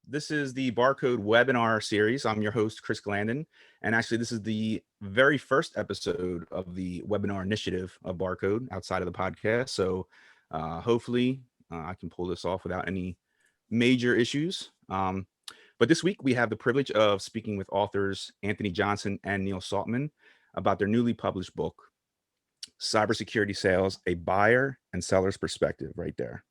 This is the Barcode webinar series. I'm your host, Chris Glandon. And actually, this is the very first episode of the webinar initiative of Barcode outside of the podcast. Hopefully I can pull this off without any major issues. But this week we have the privilege of speaking with authors Anthony Johnson and Neil Saltman about their newly published book, Cybersecurity Sales, A Buyer and Seller's Perspective, right there.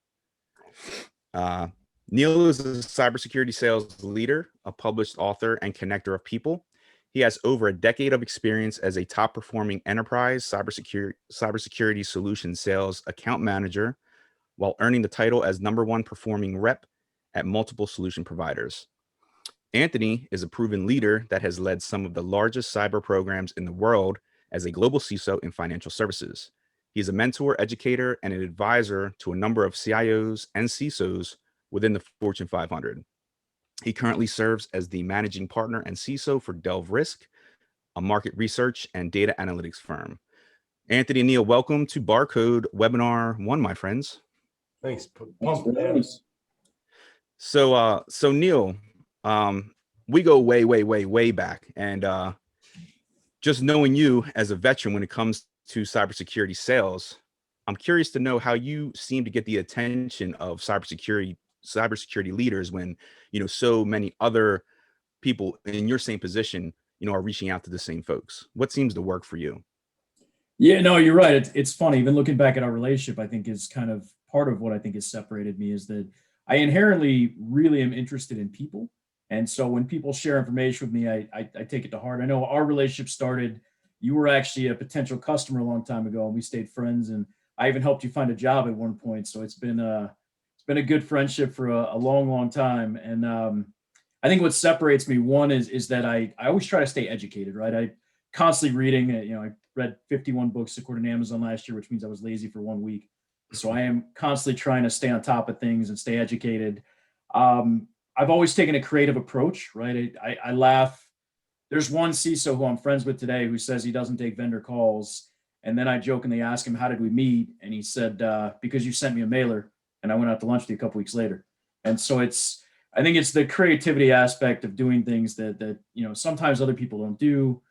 Neil is a cybersecurity sales leader, a published author, and connector of people. He has over a decade of experience as a top-performing enterprise cybersecurity solution sales account manager, while earning the title as #1 performing rep at multiple solution providers. Anthony is a proven leader that has led some of the largest cyber programs in the world as a global CISO in financial services. He's a mentor, educator, and an advisor to a number of CIOs and CISOs within the Fortune 500. He currently serves as the managing partner and CISO for Delve Risk, a market research and data analytics firm. Anthony and Neil, welcome to Barcode Webinar 1, my friends. Thanks. So Neil, we go way back, and just knowing you as a veteran when it comes to cybersecurity sales, I'm curious to know how you seem to get the attention of cybersecurity leaders when, so many other people in your same position, are reaching out to the same folks. What seems to work for you? Yeah, no, you're right. It's funny. Even looking back at our relationship, I think is kind of part of what I think has separated me is that I inherently really am interested in people. And so when people share information with me, I take it to heart. I know our relationship started, you were actually a potential customer a long time ago, and we stayed friends, and I even helped you find a job at one point. So it's been a good friendship for a long time. And I think what separates me, one is that I always try to stay educated, right? I constantly reading, I read 51 books according to Amazon last year, which means I was lazy for 1 week. So I am constantly trying to stay on top of things and stay educated. I've always taken a creative approach, right? I laugh. There's one CISO who I'm friends with today who says he doesn't take vendor calls. And then I jokingly ask him, how did we meet? And he said, because you sent me a mailer and I went out to lunch with you a couple weeks later. And so I think it's the creativity aspect of doing things that sometimes other people don't do,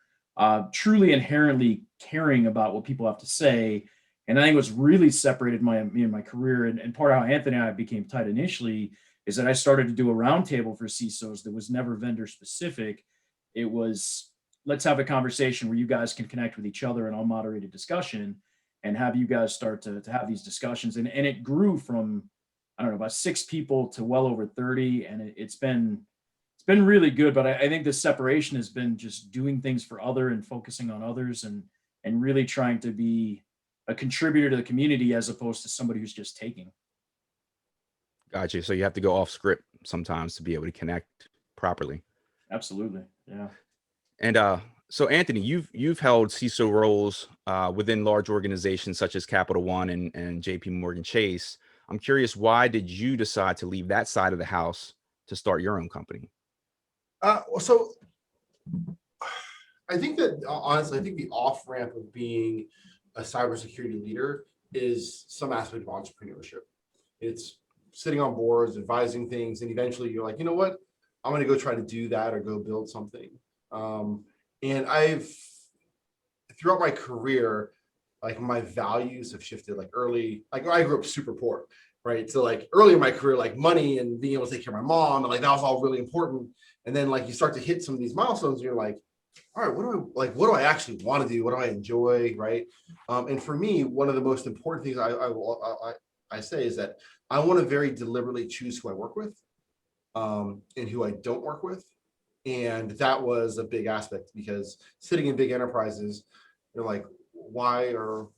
truly inherently caring about what people have to say. And I think what's really separated me and my career, and part of how Anthony and I became tight initially, is that I started to do a roundtable for CISOs that was never vendor specific. It was, let's have a conversation where you guys can connect with each other and I'll moderate a discussion and have you guys start to have these discussions. And it grew from, I don't know, about 6 people to well over 30. And it's been really good. But I think the separation has been just doing things for other and focusing on others and really trying to be a contributor to the community as opposed to somebody who's just taking. Gotcha. So you have to go off script sometimes to be able to connect properly. Absolutely. Yeah. And so Anthony, you've held CISO roles within large organizations such as Capital One and JP Morgan Chase. I'm curious, why did you decide to leave that side of the house to start your own company? So I think that honestly, I think the off-ramp of being a cybersecurity leader is some aspect of entrepreneurship. It's sitting on boards, advising things, and eventually you're like, you know what? I'm going to go try to do that or go build something. And throughout my career, like my values have shifted. Like I grew up super poor, right? So like early in my career, like money and being able to take care of my mom, and like that was all really important. And then like you start to hit some of these milestones, and you're like, all right, what do I actually want to do? What do I enjoy, right? And for me, one of the most important things I say is that I want to very deliberately choose who I work with and who I don't work with. And that was a big aspect because sitting in big enterprises, you're like, why are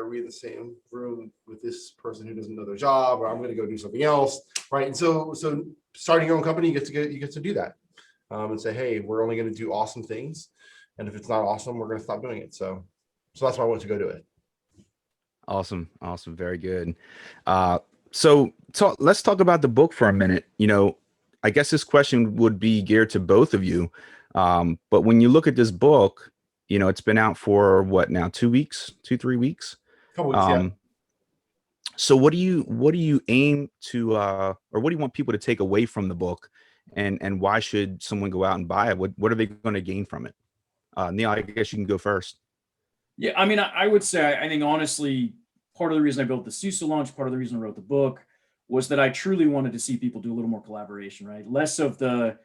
we in the same room with this person who doesn't know their job, or I'm going to go do something else, right? And so starting your own company, you get to do that and say, hey, we're only going to do awesome things, and if it's not awesome, we're going to stop doing it. So that's why I wanted to go do it. Awesome, very good. So let's talk about the book for a minute. I guess this question would be geared to both of you. But when you look at this book, it's been out for what now, 2 weeks, 3 weeks? Couple weeks, yeah. So what do you aim to or what do you want people to take away from the book, and why should someone go out and buy it? What are they going to gain from it? Neil, I guess you can go first. Yeah, I mean, I would say I think honestly, part of the reason I built the CISO launch, part of the reason I wrote the book, was that I truly wanted to see people do a little more collaboration, right? Less of the,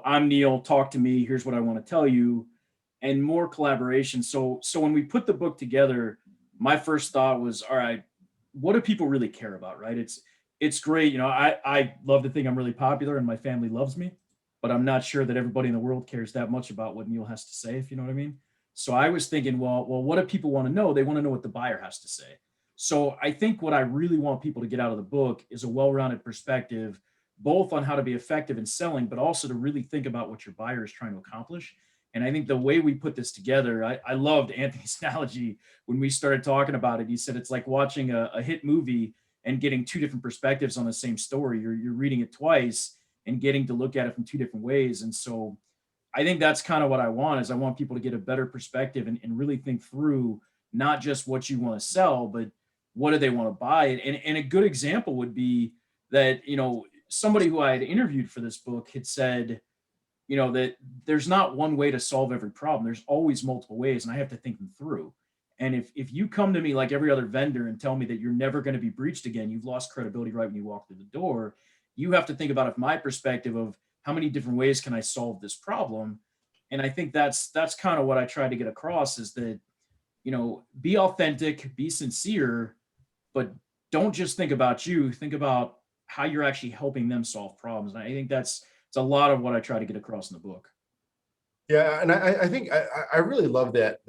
I'm Neil, talk to me, here's what I want to tell you, and more collaboration. So when we put the book together, my first thought was, all right, what do people really care about, right? It's great, I love to think I'm really popular and my family loves me, but I'm not sure that everybody in the world cares that much about what Neil has to say, if you know what I mean. So I was thinking, well, what do people want to know? They want to know what the buyer has to say. So I think what I really want people to get out of the book is a well-rounded perspective, both on how to be effective in selling, but also to really think about what your buyer is trying to accomplish. And I think the way we put this together, I loved Anthony's analogy when we started talking about it. He said it's like watching a hit movie and getting two different perspectives on the same story. You're reading it twice and getting to look at it from two different ways. And so I think that's kind of what I want is I want people to get a better perspective and really think through not just what you want to sell, but what do they want to buy? And a good example would be that, somebody who I had interviewed for this book had said, that there's not one way to solve every problem. There's always multiple ways, and I have to think them through. And if you come to me like every other vendor and tell me that you're never going to be breached again, you've lost credibility right when you walk through the door. You have to think about it from my perspective of how many different ways can I solve this problem. And I think that's kind of what I try to get across is that, be authentic, be sincere, but don't just think about you. Think about how you're actually helping them solve problems. And I think it's a lot of what I try to get across in the book. Yeah, and I think I really love that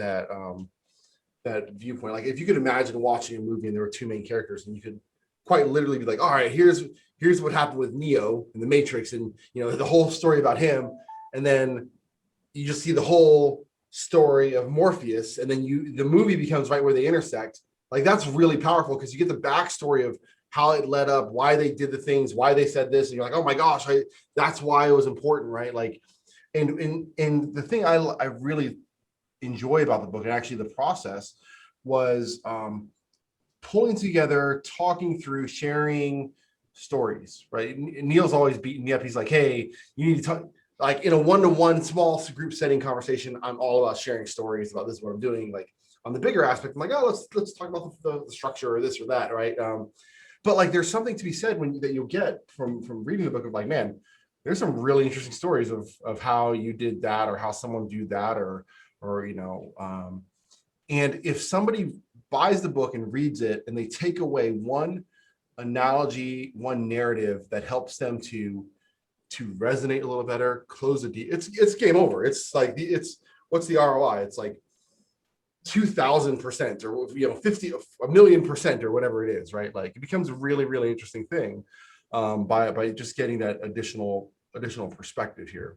viewpoint. Like if you could imagine watching a movie and there were two main characters, and you could quite literally be like, all right, here's what happened with Neo in the Matrix, and the whole story about him, and then you just see the whole story of Morpheus, and then the movie becomes right where they intersect. Like that's really powerful because you get the backstory of how it led up, why they did the things, why they said this, and you're like, oh my gosh, that's why it was important, right? Like, and the thing I really enjoy about the book and actually the process was pulling together, talking through, sharing stories, right? Neil's always beating me up. He's like, hey, you need to talk, like in a one-to-one small group setting conversation, I'm all about sharing stories about this is what I'm doing. Like on the bigger aspect, I'm like, oh, let's talk about the structure or this or that, right? But like there's something to be said that you'll get from reading the book of like, man, there's some really interesting stories of how you did that or how someone viewed that or and if somebody buys the book and reads it and they take away one analogy, one narrative that helps them to resonate a little better, close the deal, it's game over. It's like what's the ROI? It's like 2,000% or 50 a million percent or whatever it is, right? Like it becomes a really, really interesting thing by just getting that additional perspective here.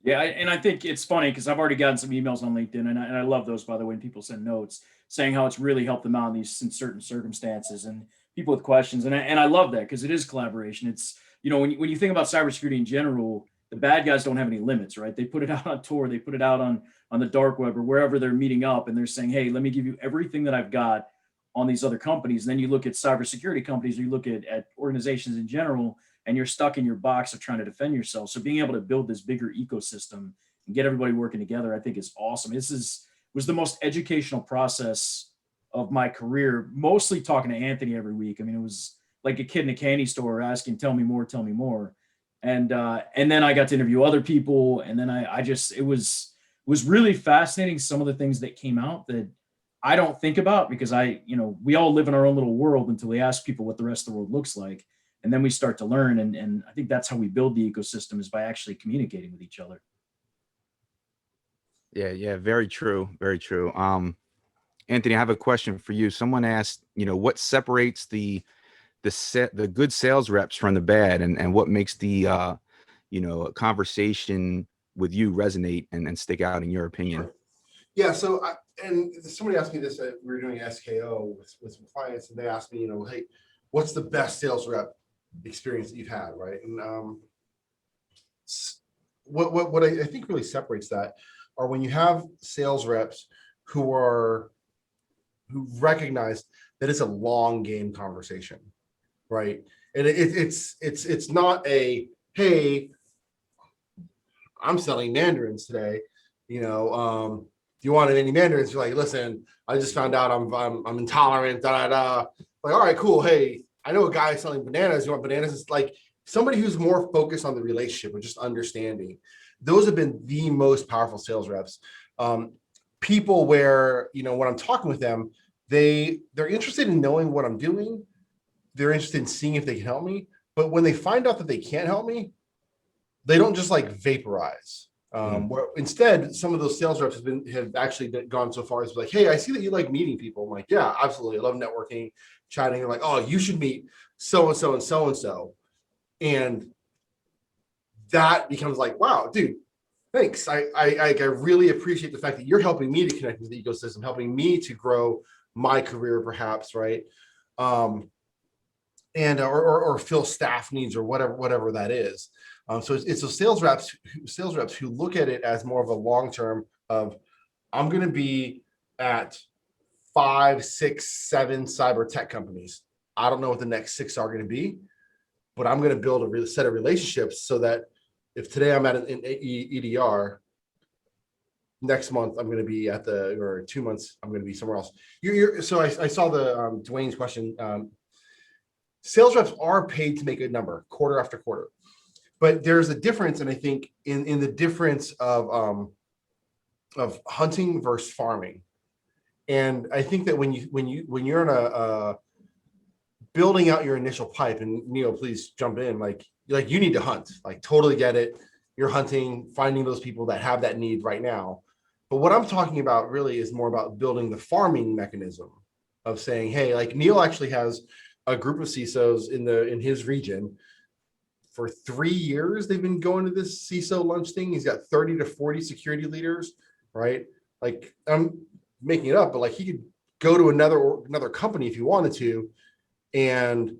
Yeah, and I think it's funny because I've already gotten some emails on LinkedIn, and I love those, by the way, when people send notes saying how it's really helped them out in these in certain circumstances and people with questions. And I love that because it is collaboration. It's, when you think about cybersecurity in general, the bad guys don't have any limits, right? They put it out on Tor, they put it out on the dark web or wherever they're meeting up, and they're saying, hey, let me give you everything that I've got on these other companies. And then you look at cybersecurity companies, or you look at organizations in general, and you're stuck in your box of trying to defend yourself. So being able to build this bigger ecosystem and get everybody working together, I think is awesome. Was the most educational process of my career, mostly talking to Anthony every week. I mean, it was like a kid in a candy store asking, tell me more, tell me more. And then I got to interview other people. And then it was really fascinating. Some of the things that came out that I don't think about because we all live in our own little world until we ask people what the rest of the world looks like. And then we start to learn. And I think that's how we build the ecosystem is by actually communicating with each other. Yeah, very true, very true. Anthony, I have a question for you. Someone asked, what separates the good sales reps from the bad, and what makes the conversation with you resonate and stick out in your opinion? Sure. Yeah. So and somebody asked me this. We were doing SKO with some clients, and they asked me, hey, what's the best sales rep experience that you've had, right? And what I think really separates that are when you have sales reps who are who recognize that it's a long game conversation, right? And it's not a, hey, I'm selling mandarins today, do you want any mandarins? You're like, listen, I just found out I'm intolerant, da da da. Like, all right, cool. Hey, I know a guy selling bananas. You want bananas? It's like somebody who's more focused on the relationship or just understanding. Those have been the most powerful sales reps. People where, when I'm talking with them, they're interested in knowing what I'm doing. They're interested in seeing if they can help me. But when they find out that they can't help me, they don't just like vaporize. Where instead, some of those sales reps have actually gone so far as like, hey, I see that you like meeting people. I'm like, yeah, absolutely. I love networking, chatting. They're like, oh, you should meet so-and-so and so-and-so. And that becomes like, wow, dude, thanks. I really appreciate the fact that you're helping me to connect with the ecosystem, helping me to grow my career, perhaps, right? And or fill staff needs or whatever that is. So it's those sales reps who look at it as more of a long term of, I'm going to be at 5, 6, 7 cyber tech companies. I don't know what the next 6 are going to be, but I'm going to build a set of relationships so that if today I'm at an EDR, next month I'm going to be at or 2 months I'm going to be somewhere else. So I saw the Dwayne's question. Sales reps are paid to make a number quarter after quarter, but there's a difference, and I think in the difference of hunting versus farming. And I think that when you're in a building out your initial pipe, and Neil, please jump in, like you need to hunt, like totally get it. You're hunting, finding those people that have that need right now. But what I'm talking about really is more about building the farming mechanism of saying, hey, like Neil actually has a group of CISOs in his region. For 3 years, they've been going to this CISO lunch thing. He's got 30 to 40 security leaders, right? Like, I'm making it up, but like he could go to another company if he wanted to, and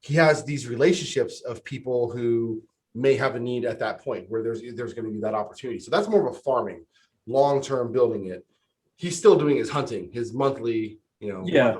he has these relationships of people who may have a need at that point where there's going to be that opportunity. So that's more of a farming, long-term building it. He's still doing his hunting, his monthly, Yeah.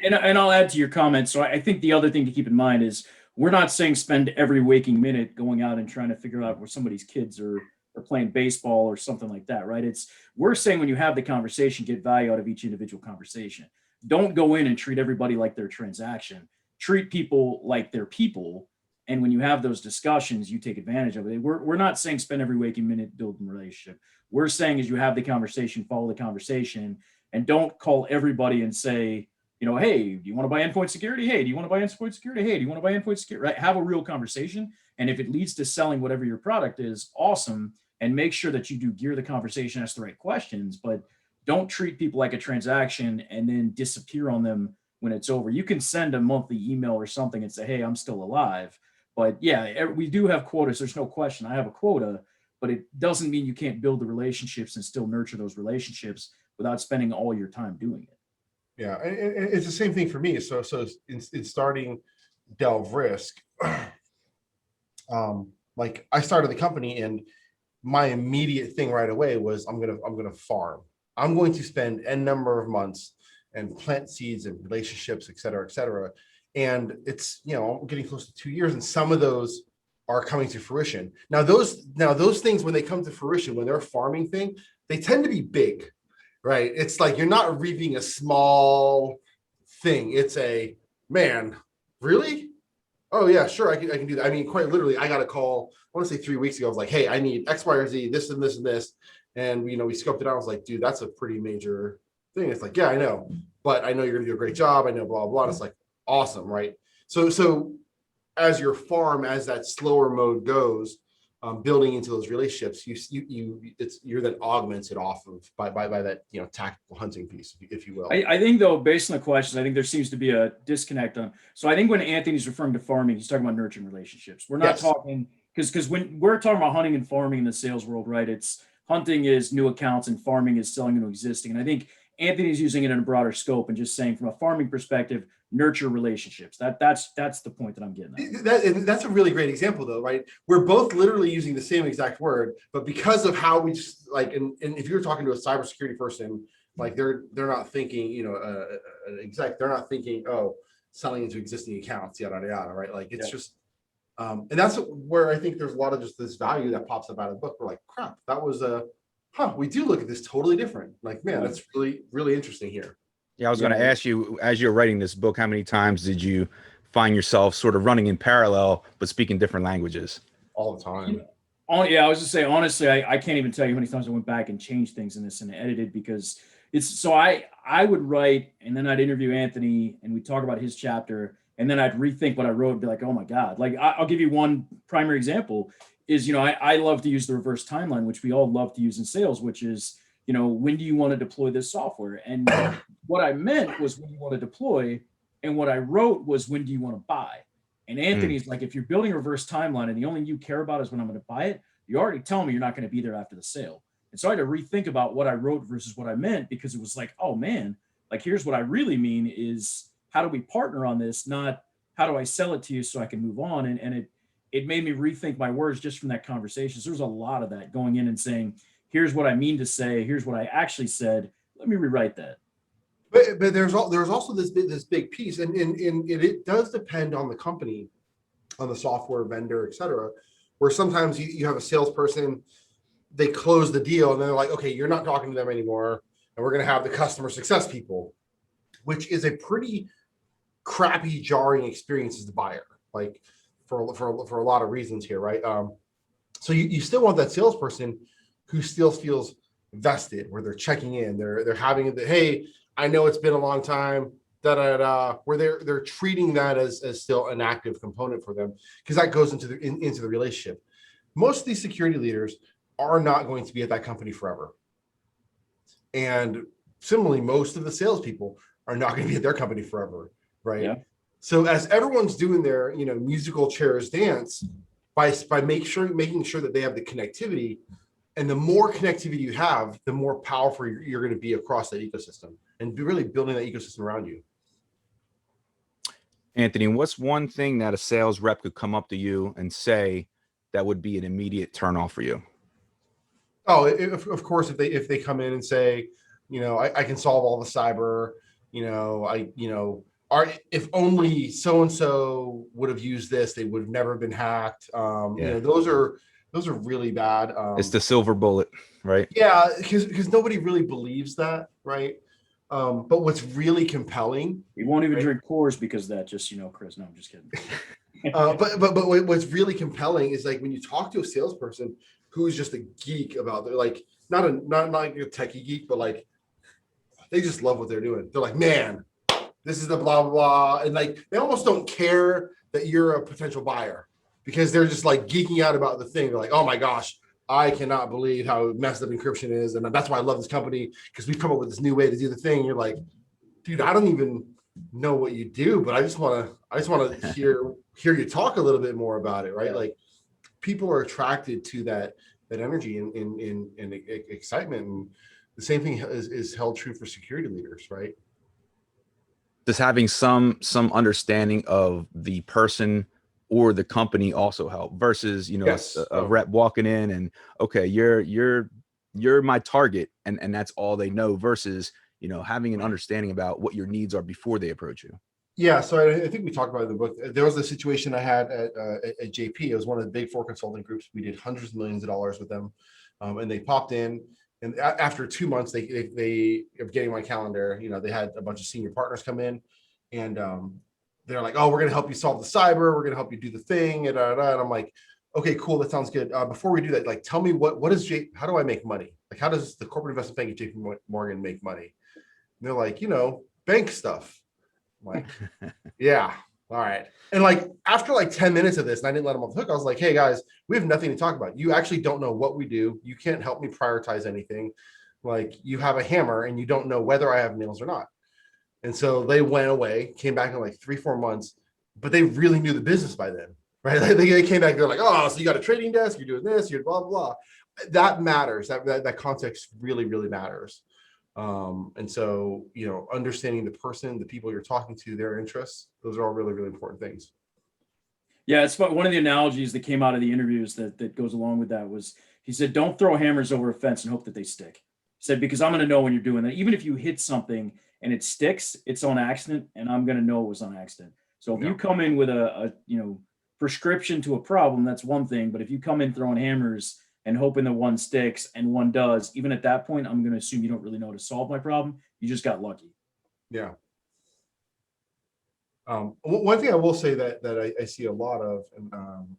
And I'll add to your comments. So I think the other thing to keep in mind is we're not saying spend every waking minute going out and trying to figure out where somebody's kids are playing baseball or something like that, right? We're saying when you have the conversation, get value out of each individual conversation. Don't go in and treat everybody like their transaction. Treat people like they're people. And when you have those discussions, you take advantage of it. We're not saying spend every waking minute building a relationship. We're saying is you have the conversation, follow the conversation, and don't call everybody and say, hey, do you want to buy endpoint security? Hey, do you want to buy endpoint security? Hey, do you want to buy endpoint security? Right? Have a real conversation. And if it leads to selling whatever your product is, awesome. And make sure that you do gear the conversation, ask the right questions, but don't treat people like a transaction and then disappear on them when it's over. You can send a monthly email or something and say, hey, I'm still alive. But yeah, we do have quotas. There's no question. I have a quota, but it doesn't mean you can't build the relationships and still nurture those relationships without spending all your time doing it. Yeah, and it's the same thing for me. So in starting Delve Risk, like I started the company, and my immediate thing right away was I'm gonna farm. I'm going to spend n number of months and plant seeds and relationships, et cetera, et cetera. And it's I'm getting close to 2 years, and some of those are coming to fruition. Now those things, when they come to fruition, when they're a farming thing, they tend to be big. Right. It's like you're not reaping a small thing. It's a, man, really? Oh, yeah, sure. I can do that. I mean, quite literally, I got a call, I want to say 3 weeks ago. I was like, hey, I need X, Y, or Z, this and this and this. And, we scoped it out. I was like, dude, that's a pretty major thing. It's like, yeah, I know. But I know you're going to do a great job. I know, blah, blah, blah. It's like, awesome. Right. So as your farm, as that slower mode goes, building into those relationships, you're then augmented off of by that tactical hunting piece, if you will. I think though, based on the questions, I think there seems to be a disconnect on. So I think when Anthony's referring to farming, he's talking about nurturing relationships. We're not talking because when we're talking about hunting and farming in the sales world, right? It's hunting is new accounts and farming is selling into existing. And I think Anthony's using it in a broader scope and just saying from a farming perspective, nurture relationships. That's the point that I'm getting at. That's a really great example though, right? We're both literally using the same exact word, but because of how we just like, and if you're talking to a cybersecurity person Like they're not thinking, an exec, they're not thinking, oh, selling into existing accounts, yada, yada, yada, right? Like it's Yeah. just, and that's where I think there's a lot of just this value that pops up out of the book. We're like, crap, that was we do look at this totally different. Like, man, that's really, really interesting here. Yeah, I was going to Yeah. ask you, as you're writing this book, how many times did you find yourself sort of running in parallel but speaking different languages? All the time. Yeah, I was just saying, honestly, I can't even tell you how many times I went back and changed things in this and edited, because it's so I would write and then I'd interview Anthony and we'd talk about his chapter, and then I'd rethink what I wrote and be like, oh my God. Like I'll give you one primary example is, I love to use the reverse timeline, which we all love to use in sales, which is, when do you want to deploy this software? And what I meant was when you want to deploy, and what I wrote was when do you want to buy? And Anthony's like, if you're building a reverse timeline and the only you care about is when I'm going to buy it, you already tell me you're not going to be there after the sale. And so I had to rethink about what I wrote versus what I meant, because it was like, oh man, like here's what I really mean is how do we partner on this? Not how do I sell it to you so I can move on? And it made me rethink my words just from that conversation. So there's a lot of that going in and saying, here's what I mean to say, here's what I actually said. Let me rewrite that. But there's also this big piece, and it does depend on the company, on the software vendor, et cetera, where sometimes you have a salesperson, they close the deal and they're like, okay, you're not talking to them anymore, and we're going to have the customer success people, which is a pretty crappy, jarring experience as the buyer, like for a lot of reasons here, right? So you still want that salesperson who still feels vested, where they're checking in, they're having the, hey, I know it's been a long time, where they're treating that as still an active component for them, because that goes into the relationship. Most of these security leaders are not going to be at that company forever. And similarly, most of the salespeople are not going to be at their company forever, right? Yeah. So as everyone's doing their, musical chairs dance, by making sure that they have the connectivity, and the more connectivity you have, the more powerful you're going to be across that ecosystem, and really building that ecosystem around you. Anthony, what's one thing that a sales rep could come up to you and say that would be an immediate turnoff for you? Oh, of course, if they come in and say, I can solve all the cyber, if only so-and-so would have used this, they would have never been hacked. Those are really bad. It's the silver bullet, right? Yeah, because nobody really believes that, right? But what's really compelling, we won't even drink Coors because of that, just Chris. No, I'm just kidding. but what's really compelling is like when you talk to a salesperson who's just a geek about their, like not like a techie geek, but like they just love what they're doing. They're like, man, this is the blah blah blah, and like they almost don't care that you're a potential buyer, because they're just like geeking out about the thing. They're like, oh my gosh, I cannot believe how messed up encryption is. And that's why I love this company, because we've come up with this new way to do the thing. And you're like, dude, I don't even know what you do, but I just want to hear you talk a little bit more about it. Right. Yeah. Like people are attracted to that energy and excitement. And the same thing is held true for security leaders. Right. Does having some understanding of the person or the company also help versus, yes. a rep walking in and, okay, you're my target and that's all they know, versus, having an understanding about what your needs are before they approach you. Yeah. So I think we talked about it in the book. There was a situation I had at JP. It was one of the big 4 consulting groups. We did hundreds of millions of dollars with them. And they popped in, and after 2 months, they of getting my calendar, they had a bunch of senior partners come in, and they're like, oh, we're going to help you solve the cyber. We're going to help you do the thing. And I'm like, okay, cool. That sounds good. Before we do that, like, tell me what is how do I make money? Like, how does the corporate investment bank at JP Morgan make money? And they're like, bank stuff. I'm like, yeah. All right. And like, after like 10 minutes of this, and I didn't let them off the hook, I was like, hey guys, we have nothing to talk about. You actually don't know what we do. You can't help me prioritize anything. Like, you have a hammer and you don't know whether I have nails or not. And so they went away, came back in like 3-4 months, but they really knew the business by then, right? Like they came back, they're like, oh, so you got a trading desk, you're doing this, you're blah, blah, blah. That matters. That context really, really matters. And so, understanding the person, the people you're talking to, their interests, those are all really, really important things. Yeah, it's fun. One of the analogies that came out of the interviews that goes along with that was, he said, don't throw hammers over a fence and hope that they stick. said, because I'm going to know when you're doing that. Even if you hit something and it sticks, it's on accident, and I'm going to know it was on accident. So if you come in with a prescription to a problem, that's one thing. But if you come in throwing hammers and hoping that one sticks and one does, even at that point, I'm going to assume you don't really know how to solve my problem. You just got lucky. Yeah. One thing I will say that I see a lot of, and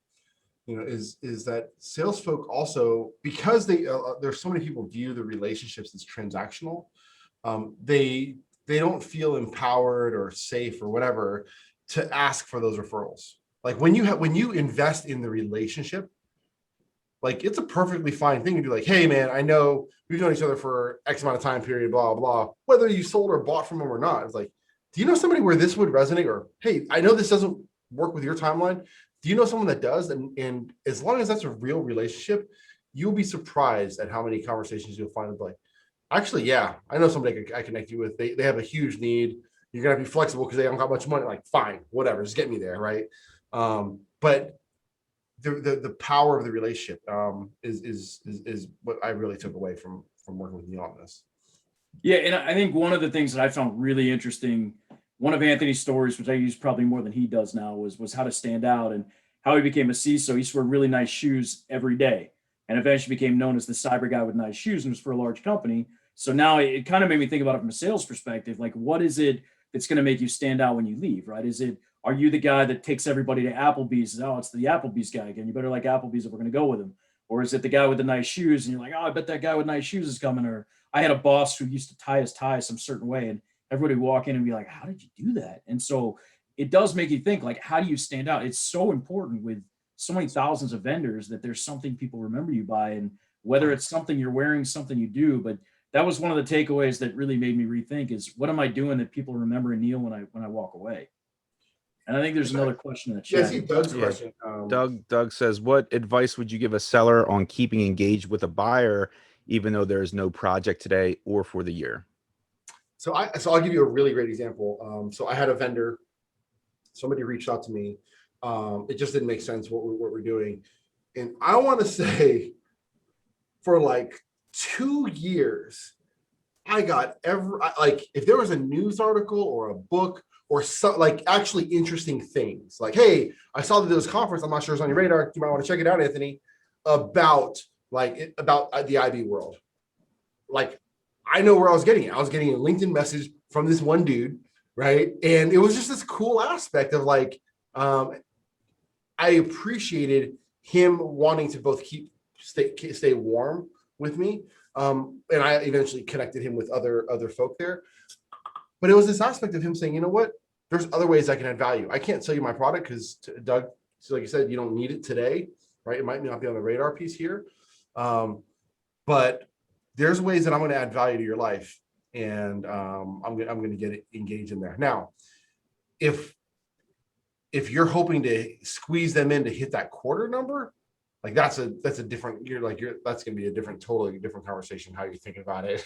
is that sales folk also, because there's so many people view the relationships as transactional, they don't feel empowered or safe or whatever to ask for those referrals. Like when you invest in the relationship, like it's a perfectly fine thing to be like, hey man, I know we've known each other for X amount of time period, blah, blah, whether you sold or bought from them or not. It's like, do you know somebody where this would resonate? Or, hey, I know this doesn't work with your timeline. Do you know someone that does? And as long as that's a real relationship, you'll be surprised at how many conversations you'll find with like, actually, yeah, I know somebody I connect you with. They have a huge need. You're going to be flexible because they haven't got much money. Like, fine, whatever, just get me there, right? But the power of the relationship is what I really took away from working with Neil on this. Yeah, and I think one of the things that I found really interesting, one of Anthony's stories, which I use probably more than he does now, was how to stand out and how he became a CISO. He used to wear really nice shoes every day, and eventually became known as the cyber guy with nice shoes, and was for a large company. So now it kind of made me think about it from a sales perspective. Like, what is it that's going to make you stand out when you leave, right? Are you the guy that takes everybody to Applebee's? Oh, it's the Applebee's guy again. You better like Applebee's if we're going to go with him. Or is it the guy with the nice shoes? And you're like, oh, I bet that guy with nice shoes is coming. Or I had a boss who used to tie his tie some certain way, and everybody would walk in and be like, how did you do that? And so it does make you think, like, how do you stand out? It's so important with so many thousands of vendors that there's something people remember you by, and whether it's something you're wearing, something you do. But that was one of the takeaways that really made me rethink is, what am I doing that people remember in Neil when I walk away? And I think there's another question in the chat. Yeah, I see Doug's question. Doug says, what advice would you give a seller on keeping engaged with a buyer, even though there is no project today or for the year? So I'll give you a really great example. So I had a vendor, somebody reached out to me. It just didn't make sense what we're doing. And I want to say for like 2 years, I got if there was a news article or a book or some like actually interesting things, like, hey, I saw that there was a conference, I'm not sure it's on your radar, you might want to check it out, Anthony, about the IB world. Like, I know where I was getting it. I was getting a LinkedIn message from this one dude, right? And it was just this cool aspect of like, I appreciated him wanting to both stay warm with me. And I eventually connected him with other folk there. But it was this aspect of him saying, you know what? There's other ways I can add value. I can't sell you my product because, Doug, so like you said, you don't need it today, right? It might not be on the radar piece here. But there's ways that I'm going to add value to your life, and I'm going to get it engaged in there. Now, if you're hoping to squeeze them in to hit that quarter number, like that's a different, that's going to be a totally different conversation, how you're thinking about it,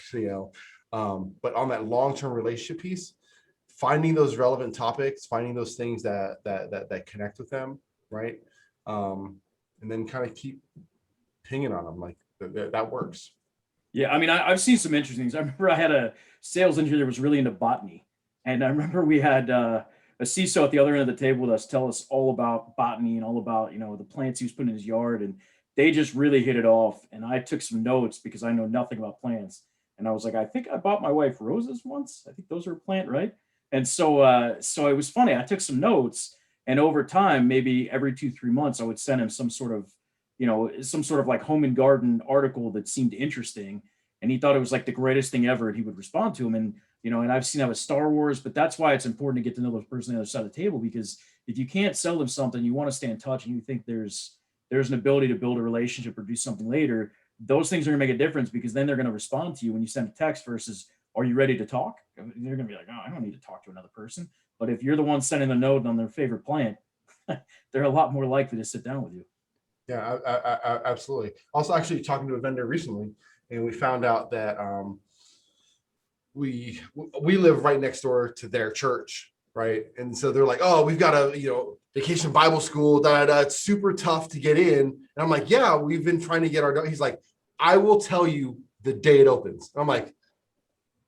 but on that long-term relationship piece, finding those relevant topics, finding those things that connect with them, right? And then kind of keep pinging on them, like that works. Yeah, I mean, I've seen some interesting things. I remember I had a sales engineer that was really into botany. And I remember we had a CISO at the other end of the table with us tell us all about botany and all about, the plants he was putting in his yard. And they just really hit it off. And I took some notes because I know nothing about plants. And I was like, I think I bought my wife roses once. I think those are a plant, right? And so it was funny. I took some notes, and over time, maybe every 2-3 months, I would send him some sort of like home and garden article that seemed interesting. And he thought it was like the greatest thing ever. And he would respond to him. And, and I've seen that with Star Wars, but that's why it's important to get to know the person on the other side of the table, because if you can't sell them something, you want to stay in touch and you think there's an ability to build a relationship or do something later, those things are going to make a difference, because then they're going to respond to you when you send a text versus, are you ready to talk? They're going to be like, oh, I don't need to talk to another person. But if you're the one sending the note on their favorite plant, they're a lot more likely to sit down with you. Yeah, I absolutely. Also, actually talking to a vendor recently, and we found out that we live right next door to their church, right? And so they're like, oh, we've got a vacation Bible school, it's super tough to get in. And I'm like, yeah, we've been trying to get our. He's like, I will tell you the day it opens. I'm like,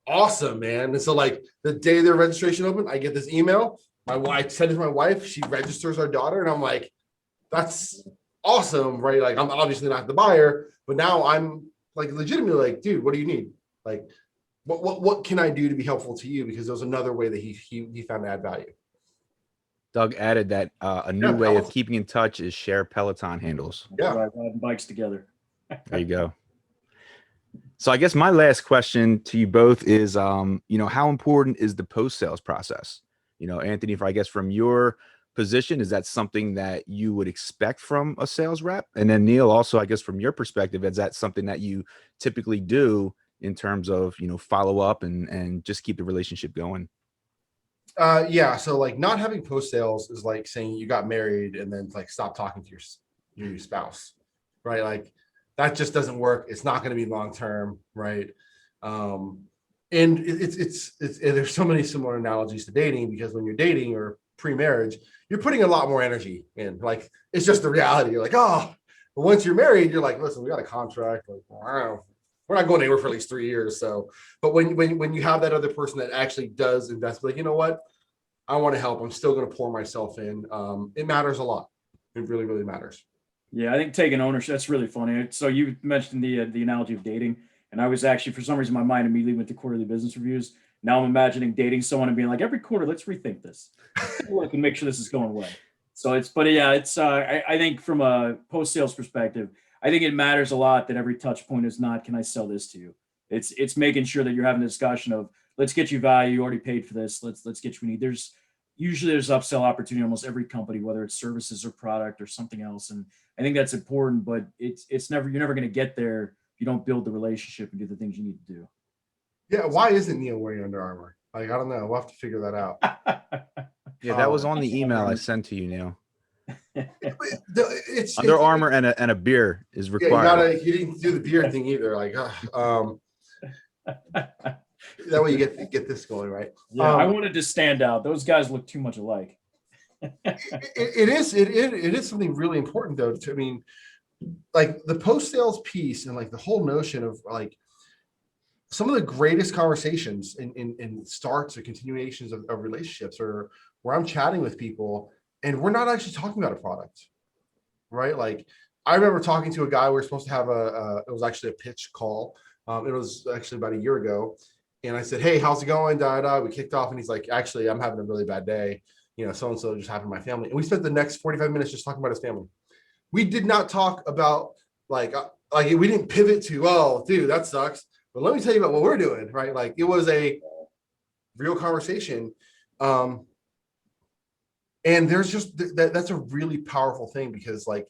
awesome, man. And so like the day their registration opened, I get this email. My wife sent it to my wife. She registers our daughter, and I'm like, that's awesome, right? Like I'm obviously not the buyer, but now I'm like legitimately like, dude, what do you need? Like, what can I do to be helpful to you? Because there's another way that he found to add value. Doug added that a new Yeah, way of Peloton. keeping in touch is share Peloton handles. Yeah. Right, riding bikes together. There you go. So I guess my last question to you both is, how important is the post-sales process? Anthony, if I guess from your position, is that something that you would expect from a sales rep? And then Neil, also, I guess from your perspective, is that something that you typically do in terms of, follow up and just keep the relationship going? Yeah. So like not having post sales is like saying you got married and then like stop talking to your spouse, right? Like that just doesn't work. It's not going to be long term, right? And it's there's so many similar analogies to dating, because when you're dating or pre-marriage, you're putting a lot more energy in. Like it's just the reality. You're like, oh, but once you're married, you're like, listen, we got a contract. Like, wow, we're not going anywhere for at least 3 years. So, but when you have that other person that actually does invest, like, you know what, I want to help. I'm still going to pour myself in. It matters a lot. It really, really matters. Yeah, I think taking ownership, that's really funny. So you mentioned the analogy of dating, and I was actually, for some reason, my mind immediately went to quarterly business reviews. Now I'm imagining dating someone and being like, every quarter, let's rethink this. Look and make sure this is going well. So I think from a post-sales perspective, I think it matters a lot that every touch point is not, can I sell this to you? It's making sure that you're having a discussion of, let's get you value. You already paid for this. Let's get you what you need. There's upsell opportunity in almost every company, whether it's services or product or something else. And I think that's important, but you're never going to get there if you don't build the relationship and do the things you need to do. Yeah. Why isn't Neil wearing Under Armour? Like, I don't know. We'll have to figure that out. Yeah, that was on the email I sent to you, Neil. It's Under Armour and a beer is required. You didn't do the beer thing either. Like, that way you get this going, right? Yeah, I wanted to stand out. Those guys look too much alike. It is something really important though. I mean, like the post sales piece and like the whole notion of like some of the greatest conversations in starts or continuations of relationships are where I'm chatting with people and we're not actually talking about a product, right? Like I remember talking to a guy, we were supposed to have it was actually a pitch call. It was actually about a year ago. And I said, hey, how's it going? We kicked off and he's like, actually, I'm having a really bad day. So-and-so just happened to my family. And we spent the next 45 minutes just talking about his family. We did not talk about like we didn't pivot to, oh, dude, that sucks. But let me tell you about what we're doing, right? Like it was a real conversation. And there's just that's a really powerful thing because like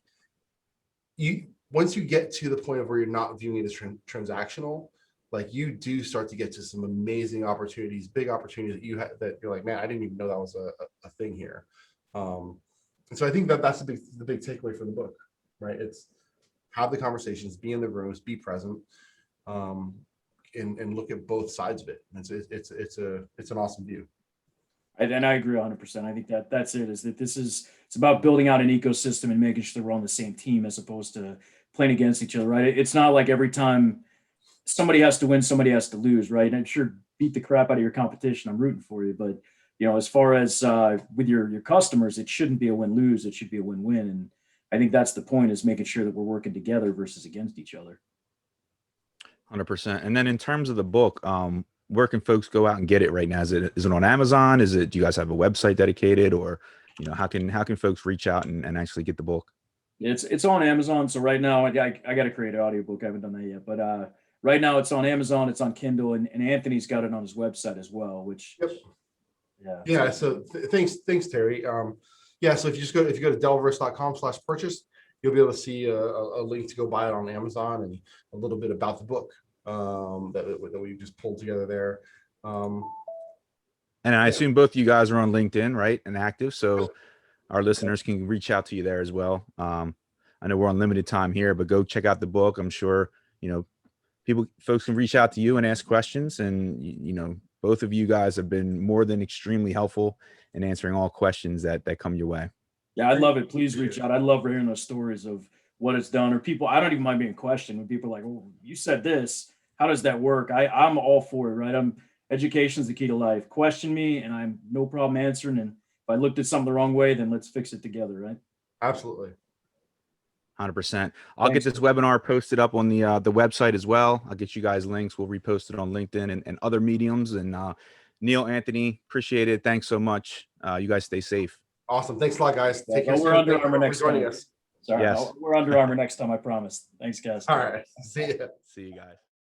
once you get to the point of where you're not viewing it as transactional, like you do start to get to some amazing opportunities, big opportunities that you have that you're like, man, I didn't even know that was a thing here. And so I think that's the big takeaway from the book, right? It's have the conversations, be in the rooms, be present, and look at both sides of it. It's an awesome view. And I agree 100%. I think that's it. Is that it's about building out an ecosystem and making sure that we're on the same team as opposed to playing against each other, right? It's not like every time somebody has to win, somebody has to lose, right? And sure, beat the crap out of your competition. I'm rooting for you, but as far as with your customers, it shouldn't be a win-lose. It should be a win-win. And I think that's the point, is making sure that we're working together versus against each other. 100%. And then in terms of the book, where can folks go out and get it right now? Is it on Amazon? Do you guys have a website dedicated, or how can folks reach out and actually get the book? It's on Amazon. So right now I got to create an audiobook. I haven't done that yet, but right now it's on Amazon, it's on Kindle, and Anthony's got it on his website as well, which yep. Yeah. So thanks, Terry. So if you go to delverse.com/purchase, you'll be able to see a link to go buy it on Amazon and a little bit about the book that we just pulled together there. And I assume both of you guys are on LinkedIn, right? And active. So our listeners can reach out to you there as well. I know we're on limited time here, but go check out the book. I'm sure, folks can reach out to you and ask questions, and both of you guys have been more than extremely helpful in answering all questions that come your way. Yeah, I'd love it. Please reach out. I'd love hearing those stories of what it's done, or people. I don't even mind being questioned when people are like, "Oh, you said this," how does that work? I'm all for it, right? Education's the key to life. Question me and I'm no problem answering. And if I looked at something the wrong way, then let's fix it together, right? Absolutely. 100%. I'll Thanks. get this webinar posted up on the website as well. I'll get you guys links. We'll repost it on LinkedIn and other mediums. And Neil, Anthony, appreciate it. Thanks so much. You guys stay safe. Awesome. Thanks a lot, guys. Yeah, Take care. we're soon. Under Thank you Armour for next joining time. us. Sorry, Yes. we're Under Armour next time, I promise. Thanks, guys. All right. See ya. See you guys.